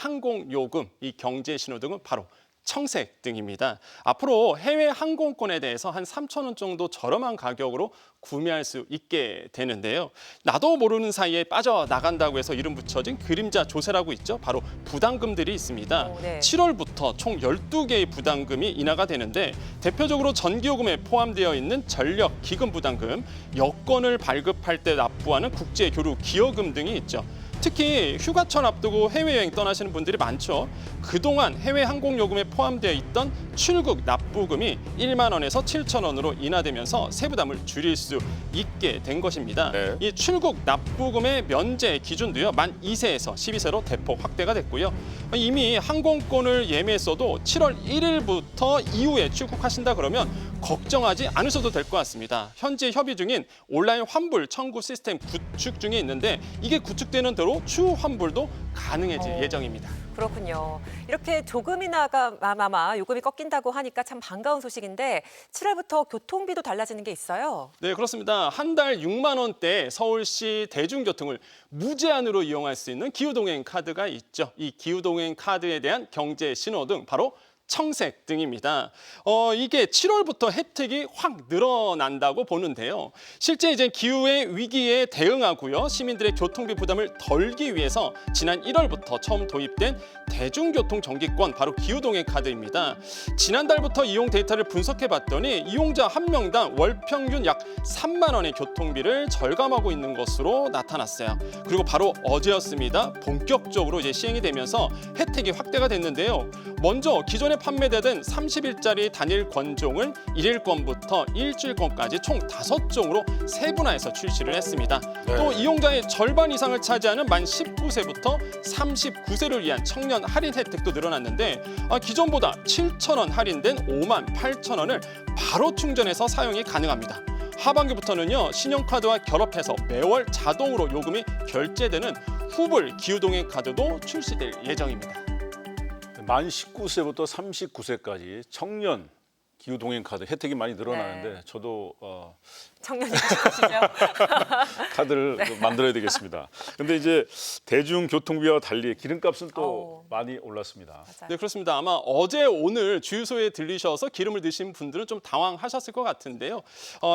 항공요금, 이 경제신호등은 바로 청색등입니다. 앞으로 해외 항공권에 대해서 한 3,000원 정도 저렴한 가격으로 구매할 수 있게 되는데요. 나도 모르는 사이에 빠져나간다고 해서 이름 붙여진 그림자 조세라고 있죠. 바로 부담금들이 있습니다. 네. 7월부터 총 12개의 부담금이 인하가 되는데 대표적으로 전기요금에 포함되어 있는 전력 기금 부담금, 여권을 발급할 때 납부하는 국제교류 기여금 등이 있죠. 특히 휴가철 앞두고 해외여행 떠나시는 분들이 많죠. 그동안 해외 항공요금에 포함되어 있던 출국 납부금이 1만 원에서 7천 원으로 인하되면서 세부담을 줄일 수 있게 된 것입니다. 네. 이 출국 납부금의 면제 기준도요. 만 2세에서 12세로 대폭 확대가 됐고요. 이미 항공권을 예매했어도 7월 1일부터 이후에 출국하신다 그러면 걱정하지 않으셔도 될 것 같습니다. 현재 협의 중인 온라인 환불 청구 시스템 구축 중에 있는데 이게 구축되는 대로 추후 환불도 가능해질 예정입니다. 그렇군요. 이렇게 조금이나가 마마마 요금이 꺾인다고 하니까 참 반가운 소식인데 7월부터 교통비도 달라지는 게 있어요. 네, 그렇습니다. 한 달 6만 원대 서울시 대중교통을 무제한으로 이용할 수 있는 기후동행 카드가 있죠. 이 기후동행 카드에 대한 경제 신호등 바로 청색등입니다. 이게 7월부터 혜택이 확 늘어난다고 보는데요. 실제 이제 기후의 위기에 대응하고요. 시민들의 교통비 부담을 덜기 위해서 지난 1월부터 처음 도입된 대중교통 정기권 바로 기후동행 카드입니다. 지난달부터 이용 데이터를 분석해 봤더니 이용자 한 명당 월 평균 약 3만 원의 교통비를 절감하고 있는 것으로 나타났어요. 그리고 바로 어제였습니다. 본격적으로 이제 시행이 되면서 혜택이 확대가 됐는데요. 먼저 기존에 판매되던 30일짜리 단일 권종을 1일권부터 일주일권까지 총 5종으로 세분화해서 출시를 했습니다. 네. 또 이용자의 절반 이상을 차지하는 만 19세부터 39세를 위한 청년 할인 혜택도 늘어났는데 기존보다 7천 원 할인된 5만 8천 원을 바로 충전해서 사용이 가능합니다. 하반기부터는요 신용카드와 결합해서 매월 자동으로 요금이 결제되는 후불 기후동행 카드도 출시될 예정입니다. 만 19세부터 39세까지 청년 기후동행 카드 혜택이 많이 늘어나는데 네. 저도 청년이시죠? 카드를 만들어야 되겠습니다. 근데 이제 대중교통비와 달리 기름값은 또 많이 올랐습니다. 맞아요. 네, 그렇습니다. 아마 어제 오늘 주유소에 들리셔서 기름을 넣으신 분들은 좀 당황하셨을 것 같은데요.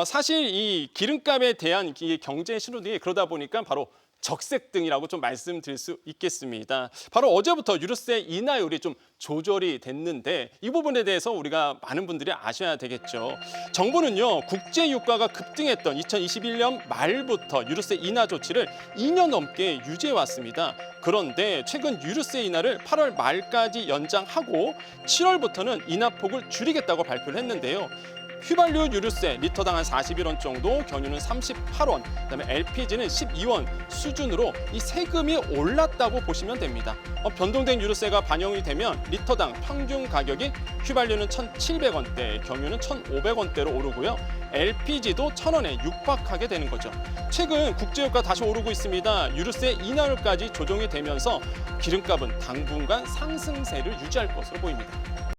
사실 이 기름값에 대한 이 경제 신호등이 그러다 보니까 바로 적색등이라고 좀 말씀드릴 수 있겠습니다. 바로 어제부터 유류세 인하율이 좀 조절이 됐는데 이 부분에 대해서 우리가 많은 분들이 아셔야 되겠죠. 정부는요 국제 유가가 급등했던 2021년 말부터 유류세 인하 조치를 2년 넘게 유지해 왔습니다. 그런데 최근 유류세 인하를 8월 말까지 연장하고 7월부터는 인하폭을 줄이겠다고 발표를 했는데요. 휘발유 유류세 리터당 한 41원 정도, 경유는 38원, 그다음에 LPG는 12원 수준으로 이 세금이 올랐다고 보시면 됩니다. 변동된 유류세가 반영이 되면 리터당 평균 가격이 휘발유는 1,700원대, 경유는 1,500원대로 오르고요. LPG도 1,000원에 육박하게 되는 거죠. 최근 국제유가 다시 오르고 있습니다. 유류세 인하율까지 조정이 되면서 기름값은 당분간 상승세를 유지할 것으로 보입니다.